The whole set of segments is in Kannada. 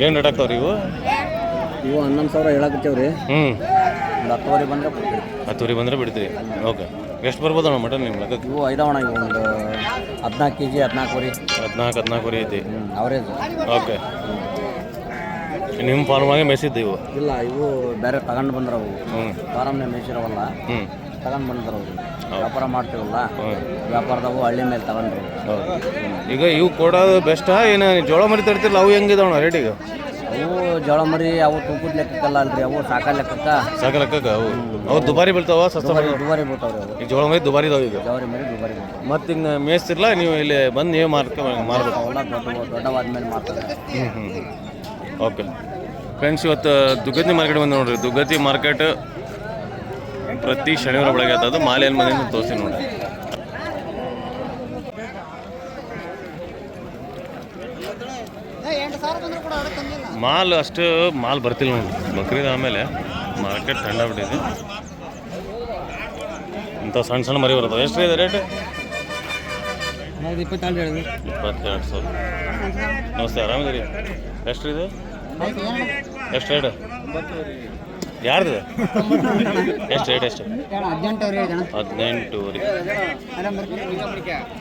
ಏನು ರೇಟ್ ಆಗ್ತಾವ್ರಿ ಇವು? ಇವು 11,000 ಹೇಳಕತ್ತೇವ್ರಿ. ಹ್ಞೂ, ಒಂದು 10,000 ಬಂದರೆ ಕೊಡ್ತೀವಿ. 10,000 ಬಂದರೆ ಬಿಡ್ತೀವಿ. ಓಕೆ, ಎಷ್ಟು ಬರ್ಬೋದಣ್ಣ ಮಟನ್ ನಿಮ್ಮ ಲೆಕ್ಕಕ್ಕೆ? ಇವು ಐದವಣ, ಇವು ಒಂದು 14 kg 14 ವರೆ ಐತಿ. ಅವರೇಜ್. ಓಕೆ, ನಿಮ್ಮ ಫಾರ್ಮಾಗೆ ಮೇಯಿಸಿದ್ದು ಇವು? ಇಲ್ಲ, ಇವು ಬೇರೆ ತಗೊಂಡು ಬಂದ್ರವು. ಹ್ಞೂ, ಫಾರಮ್ನೇ ಮೇಯಿಸಿರವಲ್ಲ, ಹ್ಞೂ, ತಗೊಂಡು ಬಂದ್ರವು. ವ್ಯಾಪಾರ ಮಾಡ್ತೀವಲ್ಲ, ವ್ಯಾಪಾರದವು ಹಳ್ಳಿ ಮೇಲೆ ತಗೊಂಡ್ರು. ಈಗ ಇವು ಕೊಡೋದು ಬೆಸ್ಟಾ ಏನು ಜೋಳ ಮರಿ ತರ್ತಿರಲ್ಲ ಅವು ಹೆಂಗಿದಾವಣ ರೇಟಿಗೆ? ಅವು ಜೋಳ ಮರಿ ಅವು ತೂಕದ ಲೆಕ್ಕಕ್ಕಲ್ಲ ಅಲ್ರಿ, ಅವು ಸಾಕ ಲೆಕ್ಕಕ್ಕೆ ಅವು ದುಬಾರಿ ಬೀಳ್ತಾವ, ಸಸ್ತ ದುಬಾರಿ ಬೀಳ್ತಾವ್ರಿ ಅವು. ಈಗ ಜೋಳ ಮರಿ ದುಬಾರಿ ಇದಾವೆ. ಈಗ ಜೋಳ ಮರಿ ದುಬಾರಿ ಬೀಳ್ತಾವೆ. ಮತ್ತೆ ಹಿಂಗೆ ಮೇಯಿಸ್ತಿರಲ್ಲ ನೀವು, ಇಲ್ಲಿ ಬಂದು ನೀವು ಮಾರ್ಬೇಕು. ಅವೆಲ್ಲ ದೊಡ್ಡವಾದ್ಮೇಲೆ ಮಾಡ್ತಾರೆ. ಓಕೆ ಫ್ರೆಂಡ್ಸ್, ಇವತ್ತು ದುಗ್ಗತಿ ಮಾರ್ಕೆಟ್ ಬಂದು ನೋಡ್ರಿ. ದುಗ್ಗತಿ ಮಾರ್ಕೆಟ್ ಪ್ರತಿ ಶನಿವಾರ ಬೆಳಗ್ಗೆ ಆತದು. ಮಾಲೆಯಲ್ಲಿ ಮನೆಯಿಂದ ತೋರಿಸಿ ನೋಡ್ರಿ. ಮಾಲ್ ಅಷ್ಟು ಮಾಲ್ ಬರ್ತಿಲ್ಲ ನೋಡ್ರಿ. ಬಕ್ರೀದ್ ಆಮೇಲೆ ಮಾರ್ಕೆಟ್ ಬಿಟ್ಟಿದೆ. ಇಂಥ ಸಣ್ಣ ಸಣ್ಣ ಮರಿ ಬರ್ತವೆ. ಎಷ್ಟು ಇದೆ ರೇಟ್? 22,000. ನಮಸ್ತೆ, ಆರಾಮಿದ್ದೀರಿ? ಎಷ್ಟು ಇದೆ? ಎಷ್ಟು ರೇಟ್? ಯಾರ್ದು? ಎಷ್ಟು ರೇಟ್? ಎಷ್ಟು? 18,000.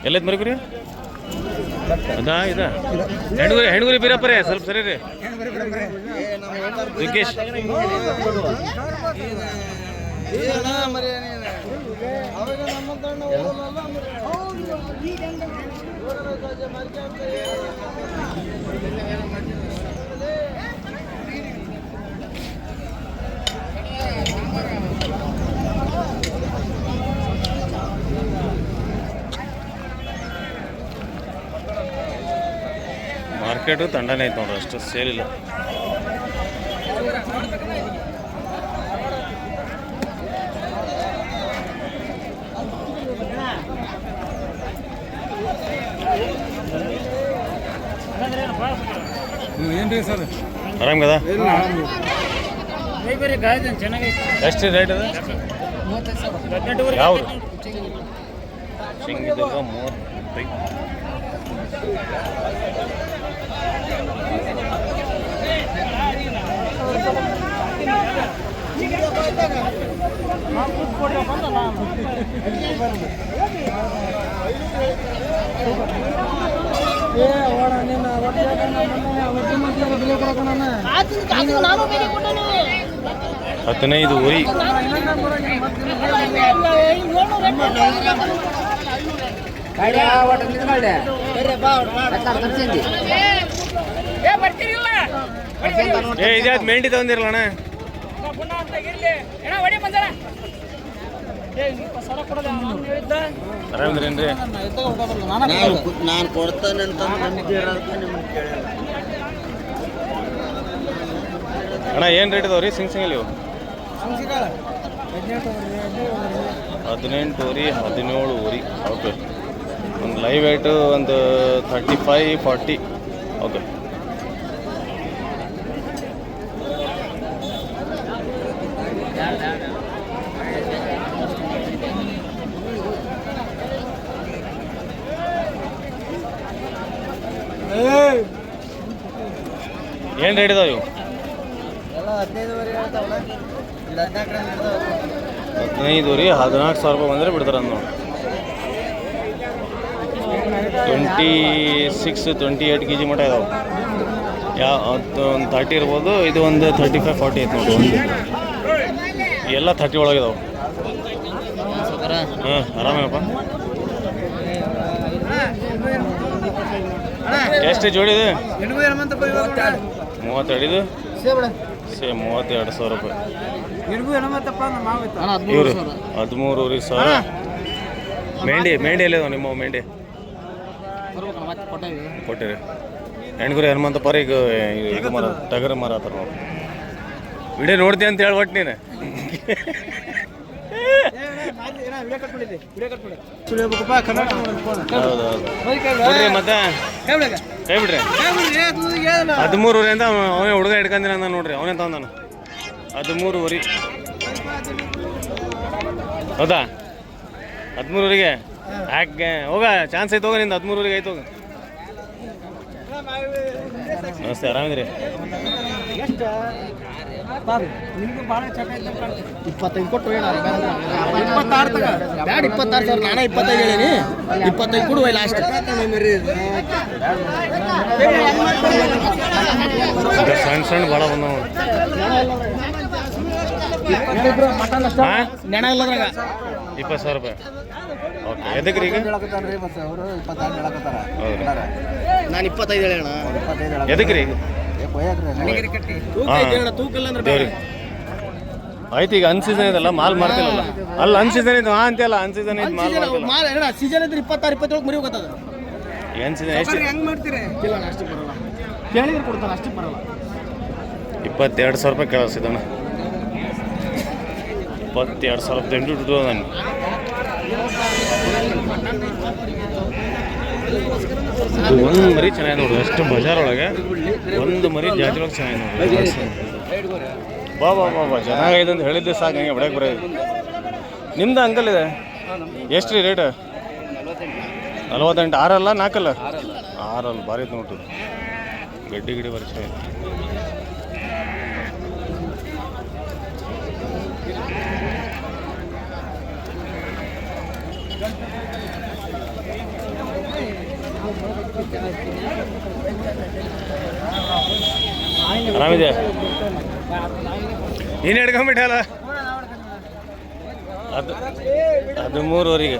ಎಲ್ಲೈತೆ ಮರಿ ಕುರಿ? ಅದಾ ಇದಾ ಹೆಣ್ಗುರಿ ಬೀರಪ್ಪರೇ, ಸ್ವಲ್ಪ ಸರಿ ರೀ. ದುಗ್ಗೇಶ್ ಮಾರ್ಕೆಟು ತಂಡನೇ ಐತೆ ನೋಡ್ರಿ, ಅಷ್ಟು ಸೇಲ್ ಇಲ್ಲ. ಏನ್ರಿ ಸರ್, ಆರಾಮದ? ಎಷ್ಟು ರೇಟ್ ಅದ? ಯಾವ್ದು? ಚಿಂಗಿದುರ್ಗ 35. ಹದಿನೈದು ಊರಿ. ಇದ್ಯಾವ್ದು ಮೆಂಡಿ ತಗೊಂಡಿರಲ್ಲ ಅಣ್ಣ? ಆರಾಮಿದ್ರೇನ್ರಿ? ನಾನು ಕೊಡ್ತೇನೆ ಅಂತ ಅಣ್ಣ ಏನು ರೇಟ್ ಇದಾವೆ ರೀ ಸಿಂಗಲ್ಲಿ ಇವು? 18 ಊರಿ, 17 ಊರಿ. ಓಕೆ, ಒಂದು ಲೈವ್ ವೇಟು ಒಂದು 35-40. ಓಕೆ, ಏನು ರೇಟ್ ಇದಾವೆ ಇವು? 15 ಊರಿ, 14,000 ರೂಪಾಯಿ ಬಂದರೆ ಬಿಡ್ತಾರೆ ಅಂದ್ ನೋಡಿ. 26-28 kg ಮಟ್ಟ ಇದಾವೆ. ಒಂದು 30 ಇರ್ಬೋದು. ಇದು ಒಂದು 35-40 ಐತೆ ನೋಡಿ. ಒಂದು ಎಲ್ಲ 30 ಒಳಗಿದಾವೆ. ಹಾಂ, ಆರಾಮಪ್ಪ. ಎಷ್ಟು ಜೋಡಿದು? 32 ಇದು ಸೇಮ್ 32,000 ರೂಪಾಯಿ. ಇವ್ರು 13,000. ಮೇಂಡಿ ಎಲ್ಲಿದಾವೆ ನಿಮ್ಮ ಮೇಂಡಿ? ಕೊಟ್ಟಿರಿ. ಹೆಣ್ಗುರಿ ಹನುಮಂತಪ್ಪರ ಈಗ ಇದು ಮರ ಟಗರ್ ಮರ ಆತರ ನೋಡಿ. ವಿಡಿಯೋ ನೋಡ್ತೀನಿ ಅಂತ ಹೇಳಿ ಒಟ್ಟು ನೀನು. ಹೌದೌದು ಮತ್ತೆ ಕೈ ಬಿಡ್ರಿ. 13 ಊರಿಂದ ಅವನೇ ಹುಡುಗ ಹಿಡ್ಕೊಂಡಿನ ಅಂದ ನೋಡ್ರಿ. ಅವನೇ ತಗೊಂಡಾನು 13 ಊರಿ. ಹೌದಾ? 13 ಊರಿಗೆ ಯಾಕೆ ಹೋಗ ಚಾನ್ಸ್ ಐತೆ ಹೋಗ. ನಿಂದು 13 ಊರಿಗೆ ಐತೆ ಹೋಗ. ನಮಸ್ತೆ, ಆರಾಮಿದ್ರಿ? ನಿಮ್ಗೆ ಭಾಳ ಚಟ 25 ಕೊಟ್ಟು 26 ಬ್ಯಾಡ 26 ಸಾವಿರ ನಾನೇ 25 ಹೇಳೀನಿ 25 ಕೊಡುವ ಲಾಸ್ಟ್ ಸಣ್ಣ ಸಣ್ಣ ಭಾಳ ಬಂದವು. ನೆಣ ಇಲ್ಲದ್ರಾಗ 20,000 ರೂಪಾಯಿ. ಓಕೆ, ಎದಕ್ಕೆ ರೀ ಈಗ? ನಾನು 25 ಹೇಳೋಣ. ಎದಕ್ಕೆ ರೀ ಈಗ? ದೇವ್ರಿಗೆ ಆಯ್ತು. ಈಗ ಅನ್ಸೀಸನ್ ಇದಲ್ಲ, ಮಾಲ್ ಮಾಡ್ತಿಲ್ಲ. ಅಲ್ಲ ಅನ್ಸೀಸನ್ ಇದು ಅಂತೆಲ್ಲ, ಅನ್ಸೀಸನ್ ಇದು ಮಾಲ್ ಮಾಡ್ತಿಲ್ಲ. ಸೀಸನ್ ಇದ್ರೆ 26, 27 ಮರಿ ಹೋಗ್ತದ. ಏನು ಸೀಸನ್ ಎಷ್ಟು? ಹೆಂಗ್ ಮಾಡ್ತೀರಿ? ಇಲ್ಲ ಅಷ್ಟಕ್ಕೆ ಬರಲ್ಲ, ಕೇಳಿದ್ರೆ ಕೊಡ್ತಾನೆ, ಅಷ್ಟಕ್ಕೆ ಬರಲ್ಲ. 22,000 ರೂಪಾಯಿ ಕೇಳಿಸಿದಣ್ಣ. 22,000 ರೂಪಾಯಿ ದುಡ್ಡು ನಾನು. ಒಂದು ಮರಿ ಚೆನ್ನಾಗಿ ನೋಡು, ಅಷ್ಟು ಬಜಾರ್ ಒಳಗೆ ಒಂದು ಮರಿ ಜಾತಿ ಒಳಗೆ ಚೆನ್ನಾಗಿ ನೋಡು. ಬಾ ಬಾ ಬಾ ಬಾ ಚೆನ್ನಾಗೈತೆ ಅಂತ ಹೇಳಿದ್ದೆ ಸಾಕು, ಹಂಗೆ ಬಿಡಕ್ಕೆ ಬರೋದು. ನಿಮ್ದು ಅಂಕಲ್ ಇದೆ ಎಷ್ಟು ರೀ ರೇಟ್? 48. 6 ಅಲ್ಲ 4 ಅಲ್ಲ? 6 ಅಲ್ಲ, ಭಾರಿ ನೋಡ್ರಿ. ಗಡ್ಡಿ ಗಿಡಿ ಬರೀ ಚೆನ್ನಾಗಿದೆ. ಆರಾಮಿದೆ? ನೀನು ಹಿಡ್ಕೊಂಬಿಟ್ಟಲ್ಲ ಅದು 13,000.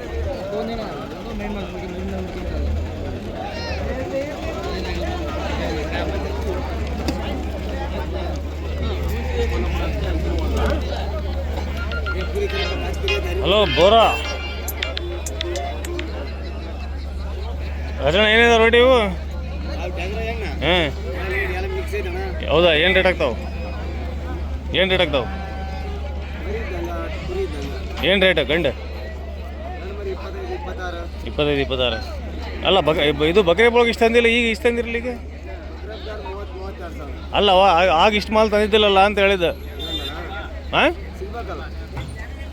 ಹಲೋ ಬೋರಾ ರಾಜಣ್ಣ, ಏನಿದೆ ರೋಟಿ ಇವು? ಹಾಂ, ಹೌದಾ? ಏನು ರೇಟ್ ಆಗ್ತಾವೆ? ಏನು ರೇಟ್ ಆಗ್ತಾವೆ? ಏನು ರೇಟ್ ಗಂಡು? 25, 26. ಅಲ್ಲ ಇದು ಬಕರಿ ಬಳಗೆ ಇಷ್ಟು ತಂದಿಲ್ಲ, ಈಗ ಇಷ್ಟು ತಂದಿರಲಿ ಈಗ? ಅಲ್ಲ ಆಗ ಇಷ್ಟು ಮಾಲ್ ತಂದಿದ್ದಿಲ್ಲಲ್ಲ ಅಂತ ಹೇಳಿದ್ದೆ. ಹಾಂ,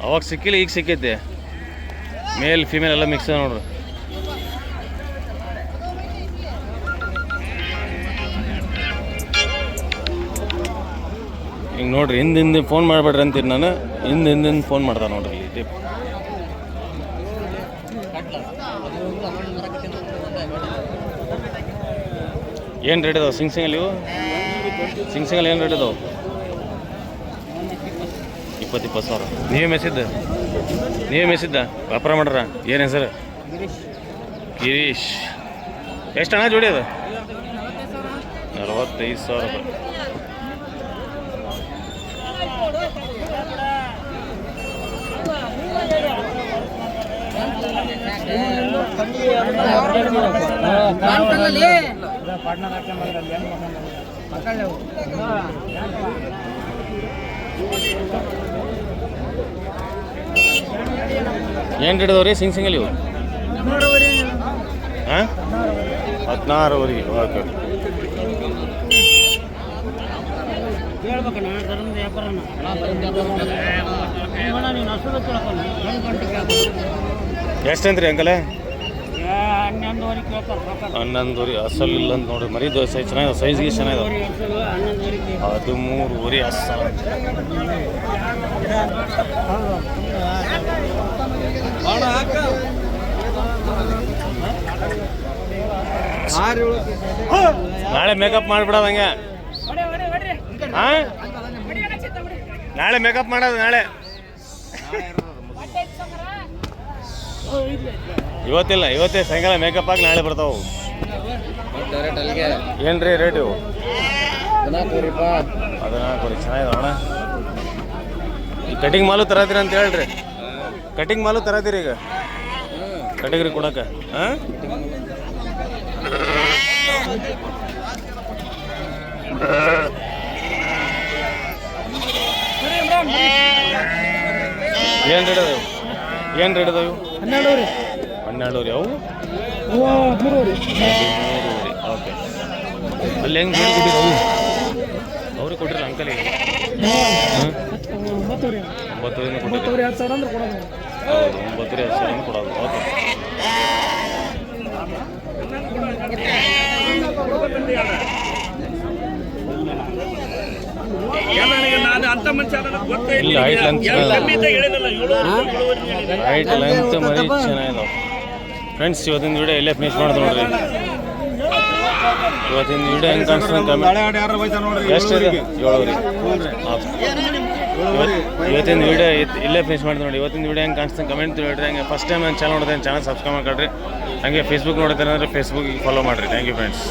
ಅವಾಗ ಸಿಕ್ಕಿಲ್ಲ, ಈಗ ಸಿಕ್ಕೈತೆ. ಮೇಲ್ ಫಿಮೇಲ್ ಎಲ್ಲ ಮಿಕ್ಸ್ ನೋಡ್ರಿ. ಈಗ ನೋಡ್ರಿ, ಹಿಂದೆ ಫೋನ್ ಮಾಡಬೇಡ್ರಿ ಅಂತೀನಿ ನಾನು. ಹಿಂದೆ ಫೋನ್ ಮಾಡ್ತಾರೆ ನೋಡ್ರಿ ಇಲ್ಲಿ ಟಿಪ್. ಏನು ರೇಟ್ ಇದಾವೆ ಸಿಂಗ್ಸಂಗಲ್ಲಿ ಇವು? ಸಿಂಗ್ಸಂಗಲ್ಲಿ ಏನು ರೇಟ್ ಇದಾವೆ? 20,000. ನೀವೇ ಮೆಸಿದ್ದ ವ್ಯಾಪಾರ ಮಾಡ್ರ? ಏನು ಹೆಸರು? ಗಿರೀಶ್. ಎಷ್ಟು ಹಣ ಜೋಡಿ ಅದು? 45,000 ರೂಪಾಯಿ. ಏನು ರೇಟ್ ಅದಾವೆ ರೀ ಸಿಂಗ್ಸಂಗಲ್ಲಿ ಇವು? ಹಾಂ, 16,000. ಓಕೆ. ಎಷ್ಟಂತ್ರಿ ಅಂಕಲೆ? 11,000. ಅಸಲ್ ಇಲ್ಲ ಅಂತ ನೋಡ್ರಿ, ಮರಿ ಸೈಜ್ ಚೆನ್ನಾಗಿದೆ, ಸೈಜ್ಗೆ ಚೆನ್ನಾಗಿದೆ. 13,000 ಅಸಲ್. ನಾಳೆ ಮೇಕಪ್ ಮಾಡಿಬಿಡೋದು ಹಂಗೆ. ಹಾಂ, ನಾಳೆ ಮೇಕಪ್ ಮಾಡೋದು ನಾಳೆ. ಇವತ್ತಿಲ್ಲ, ಇವತ್ತೇ ಸಾಯಂಕಾಲ ಮೇಕಪ್ ಆಗಿ ನಾಳೆ ಬರ್ತಾವೆ. ಏನು ರೀ ರೇಟ್ ಇವು? 14,000. ಚೆನ್ನಾಗಿದಾವಣ್ಣ. ಈ ಕಟಿಂಗ್ ಮಾಲು ತರತ್ತೀರಿ ಅಂತ ಹೇಳ್ರಿ. ಕಟಿಂಗ್ ಮಾಲು ತರತ್ತೀರಿ ಈಗ ಕಟಿಂಗ್ರಿ ಕೊಡಕ್ಕೆ? ಹಾಂ, ಏನು ರೇಟ್ ಅದಾವೆ? ಏನು ರೇಟ್ ಅದಾವೆ? 12,000. ಅವು 13,000. ಓಕೆ. ಅಲ್ಲಿ ಹೆಂಗೆ ಜೋಡಿ ಕೊಟ್ಟಿದ್ದು? ಅವ್ರಿಗೆ ಕೊಟ್ಟಿರಲ್ಲ ಅಂಕಲಿಗೆ? 9,000 ಕೊಟ್ಟಿರಿ. ಹೌದು, 9,000 ಕೊಡೋದು. ಓಕೆ. ಇಲ್ಲ ಹೈಟ್ ಲೆಂತ್ ಹೈಟ್ ಲೆಂತ್ ಮರಿ ಚೆನ್ನಾಗಿದಾವೆ ಫ್ರೆಂಡ್ಸ್. ಇವತ್ತಿನ ವಿಡಿಯೋ ಇಲ್ಲೇ ಫಿನಿಶ್ ಮಾಡೋದು ನೋಡ್ರಿ. ಇವತ್ತಿನ ವಿಡಿಯೋ ಹೆಂಗೆ ಕಾಣಿಸ್ತದೆ ಕಮೆಂಟ್ ಎಷ್ಟಿದೆ 7 ರೀ. ಇವತ್ತಿನ ವಿಡಿಯೋ ಇಲ್ಲೇ ಫಿನಿಶ್ ಮಾಡ್ತೀವಿ ನೋಡಿ. ಇವತ್ತಿನ ವಿಡಿಯೋ ಹೆಂಗೆ ಕಾಣಿಸ್ತದೆ ಕಮೆಂಟ್ ಹೇಳ್ರಿ. ಹಂಗೆ ಫಸ್ಟ್ ಟೈಮ್ ನನ್ನ ಚಾನಲ್ ನೋಡಿದ್ರೆ ಚಾನಲ್ ಸಬ್ಸ್ಕ್ರೈಬ್ ಮಾಡ್ಕೊಳ್ರಿ. ಹಂಗೆ ಫೇಸ್ಬುಕ್ ನೋಡ್ತಾರೆ ಅಂದರೆ ಫೇಸ್ಬುಕ್ಗೆ ಫಾಲೋ ಮಾಡಿರಿ. Thank you friends.